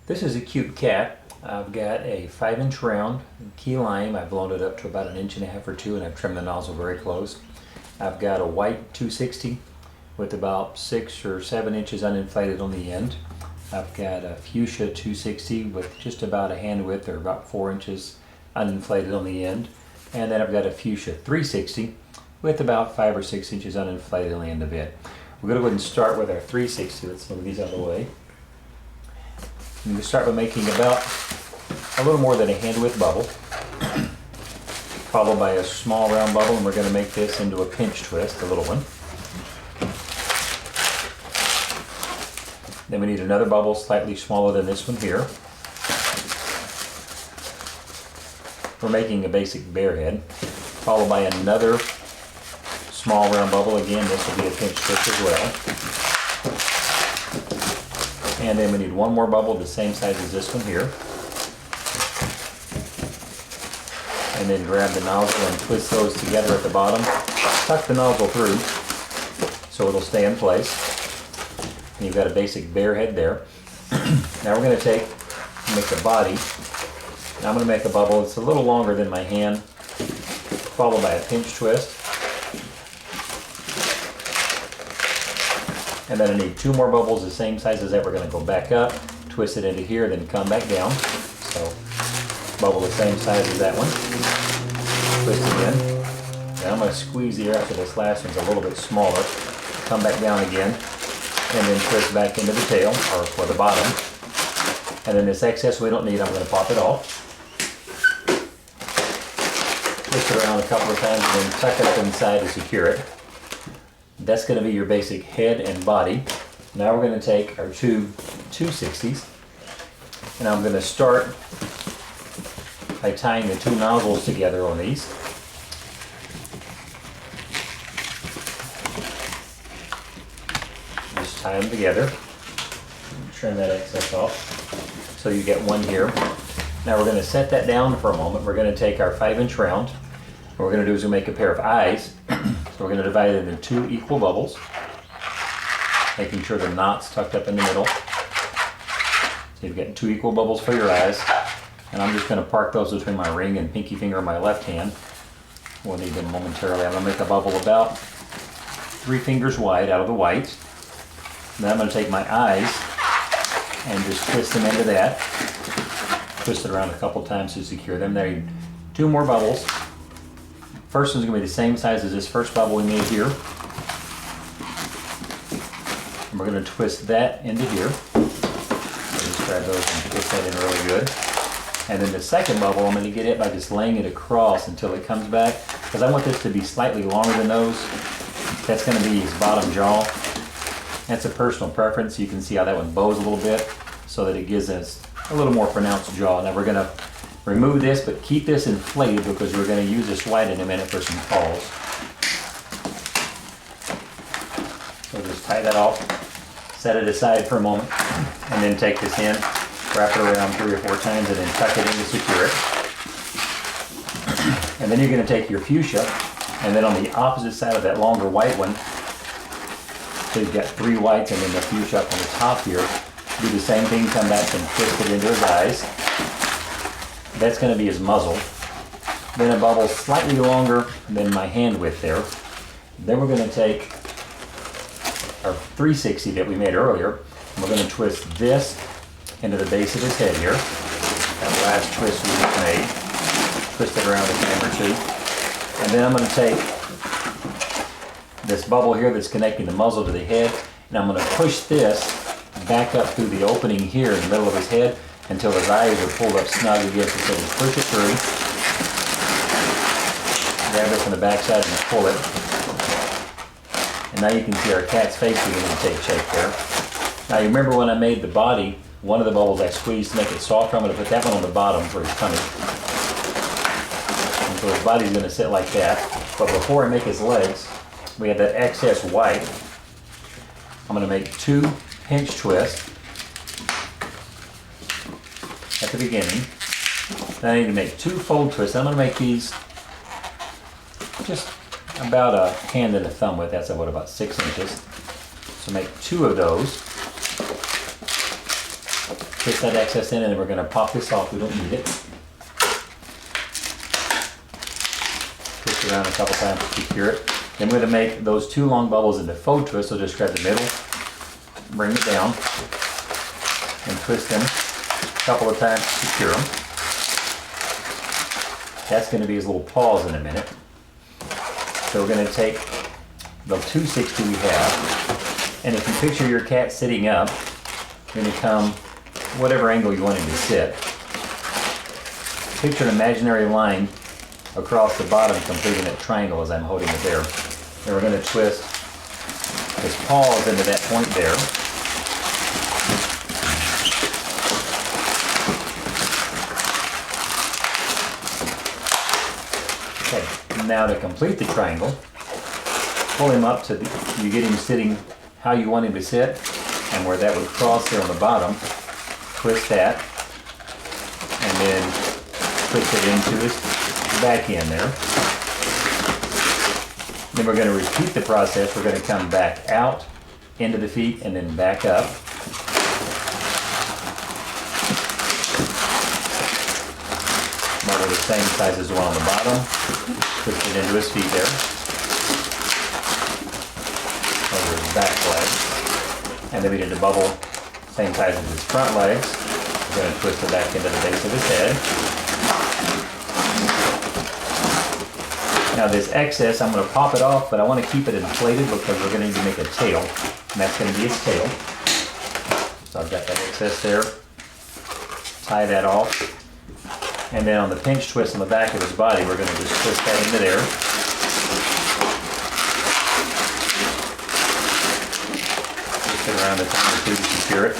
This is a cute cat. I've got a 5-inch round key lime. I've blown it up to about 1.5 inches or 2, and I've trimmed the nozzle very close. I've got a white 260 with about 6 or 7 inches uninflated on the end. I've got a fuchsia 260 with just about a hand width or about 4 inches uninflated on the end. And then I've got a fuchsia 360 with about 5 or 6 inches uninflated on the end of it. We're going to go ahead and start with our 360. Let's move these out of the way. I'm going to start by making about a little more than a hand width bubble, followed by a small round bubble, and we're going to make this into a pinch twist, a little one. Then we need another bubble slightly smaller than this one here. We're making a basic bear head, followed by another small round bubble. Again, this will be a pinch twist as well. And then we need one more bubble the same size as this one here. And then grab the nozzle and twist those together at the bottom. Tuck the nozzle through so it'll stay in place. And you've got a basic bear head there. Now we're going to make the body. Now I'm going to make a bubble that's a little longer than my hand, followed by a pinch twist. And then I need 2 more bubbles the same size as that. We're going to go back up, twist it into here, then come back down. So bubble the same size as that one. Twist again. Now I'm going to squeeze the air after this last one's a little bit smaller. Come back down again, and then twist back into the tail, or for the bottom. And then this excess we don't need, I'm going to pop it off. Twist it around a couple of times and then tuck it up inside to secure it. That's going to be your basic head and body. Now we're going to take our two 260s, and I'm going to start by tying the 2 nozzles together on these. Just tie them together. Trim that excess off. So you get one here. Now we're going to set that down for a moment. We're going to take our 5-inch round. What we're going to do is we'll make a pair of eyes. So we're going to divide it into 2 equal bubbles, making sure the knot's tucked up in the middle. So you've got 2 equal bubbles for your eyes. And I'm just going to park those between my ring and pinky finger on my left hand. We'll need them momentarily. I'm going to make a bubble about 3 fingers wide out of the white. Then I'm going to take my eyes and just twist them into that. Twist it around a couple times to secure them. There you 2 more bubbles. First one's going to be the same size as this first bubble we made here. And we're going to twist that into here. So just grab those and twist that in really good. And then the second bubble, I'm going to get it by just laying it across until it comes back, because I want this to be slightly longer than those. That's going to be his bottom jaw. That's a personal preference. You can see how that one bows a little bit so that it gives us a little more pronounced jaw. Now we're going to remove this, but keep this inflated because we're going to use this white in a minute for some calls. So just tie that off, set it aside for a moment, and then take this in, wrap it around 3 or 4 times, and then tuck it in to secure it. And then you're going to take your fuchsia, and then on the opposite side of that longer white one, so you've got 3 whites and then the fuchsia up on the top here, do the same thing, come back and twist it into his eyes. That's going to be his muzzle. Then a bubble slightly longer than my hand width there. Then we're going to take our 360 that we made earlier, and we're going to twist this into the base of his head here. That last twist we just made. Twist it around a time or 2. And then I'm going to take this bubble here that's connecting the muzzle to the head, and I'm going to push this back up through the opening here in the middle of his head until his eyes are pulled up snug against it. So just push it through. Grab it from the back side and pull it. And now you can see our cat's face beginning to take shape there. Now you remember when I made the body, one of the bubbles I squeezed to make it softer. I'm going to put that one on the bottom for his tummy. And so his body's going to sit like that. But before I make his legs, we have that excess white. I'm going to make 2 pinch twists at the beginning. Then I need to make 2 fold twists. I'm going to make these just about a hand and a thumb width. That's about 6 inches. So make 2 of those. twist that excess in, and then we're going to pop this off. We don't need it. Twist it around a couple times to secure it. Then we're going to make those 2 long bubbles into faux twist. So just grab the middle, bring it down, and twist them a couple of times to secure them. That's going to be his little paws in a minute. So we're going to take the 260 we have, and if you picture your cat sitting up, you're going to come whatever angle you want him to sit. Picture an imaginary line across the bottom completing a triangle as I'm holding it there. Then we're going to twist his paws into that point there. Okay, now to complete the triangle, pull him up to you get him sitting how you want him to sit, and where that would cross there on the bottom, twist that, and then twist it into his back end there. Then we're going to repeat the process. We're going to come back out into the feet and then back up. Model the same size as the one on the bottom. Twist it into his feet there. Over his back legs. And then we did the bubble, same size as his front legs. We're going to twist it back into the base of his head. Now this excess, I'm going to pop it off, but I want to keep it inflated because we're going to need to make a tail. And that's going to be his tail. So I've got that excess there. Tie that off. And then on the pinch twist on the back of his body, we're going to just twist that into there. Twist it around a time or two to secure it.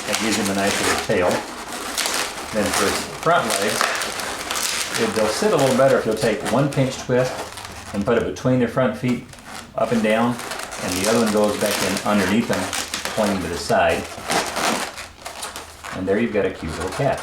That gives him a nice little tail. Then for his front legs, they'll sit a little better if you'll take one pinch twist and put it between their front feet up and down, and the other one goes back in underneath them, pointing to the side. And there you've got a cute little cat.